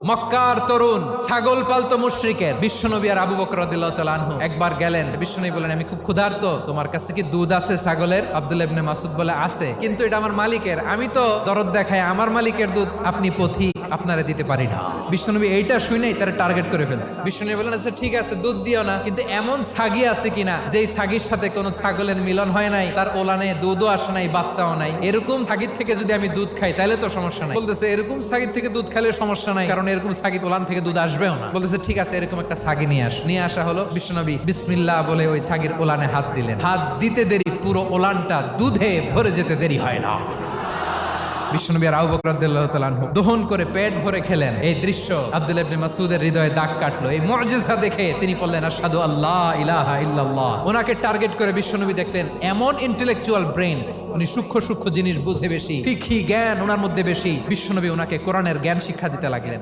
মক্কার তরুণ ছাগল পালতো মুশরিকের বিশ্বনবী আর আবু বকর রাদিয়াল্লাহু তাআলা আনহু একবার গেলেন। বিশ্বনবী বলেন, আমি খুব ক্ষুধার্ত, তোমার কাছে কি দুধ আছে ছাগলের? আব্দুল্লাহ ইবনে মাসউদ বলে, আছে, কিন্তু এটা আমার মালিকের, আমি তো দরদ দেখাই আমার মালিকের দুধ আপনি পথিক, আপনারে দিতে পারি না। বিশ্বনবী এইটা শুনেই তারা টার্গেট করে ফেলছে। বিশ্বনবী বলেন, আচ্ছা ঠিক আছে, দুধ দিও না, কিন্তু এমন ছাগি আছে কিনা যেই ছাগির সাথে কোনো ছাগলের মিলন হয় নাই, তার ওলানে দুধও আসে নাই, বাচ্চাও নাই, এরকম ছাগির থেকে যদি আমি দুধ খাই তাহলে তো সমস্যা নাই। বলতেছে, এরকম ছাগির থেকে দুধ খাইলে সমস্যা নাই, কারণ এরকম ছাগি ওলান থেকে দুধ আসবেও না। বলতেছে, ঠিক আছে, এরকম একটা ছাগি নিয়ে আসা হলো। বিশ্বনবী বিসমিল্লাহ বলে ওই ছাগির ওলানে হাত দিলেন। হাত দিতে দেরি পুরো ওলানটা দুধে ভরে যেতে দেরি হয় না। বিশ্বনবী আর আবু বকর রাদিয়াল্লাহু তাআলা আনহু দহন করে পেট ভরে খেলেন। এই দৃশ্য আব্দুল্লাহ ইবনে মাসউদের হৃদয়ে দাগ কাটলো। এই মুজিজা দেখে তিনি বললেন, আশহাদু আল্লা ইলাহা ইল্লাল্লাহ। ওনাকে টার্গেট করে বিশ্বনবী দেখলেন এমন ইন্টেলেকচুয়াল ব্রেন, উনি সূক্ষ্ম সূক্ষ্ম জিনিস বুঝে বেশি, ফিকহি জ্ঞান ওনার মধ্যে বেশি। বিশ্বনবী ওনাকে কোরআনের জ্ঞান শিক্ষা দিতে লাগলেন।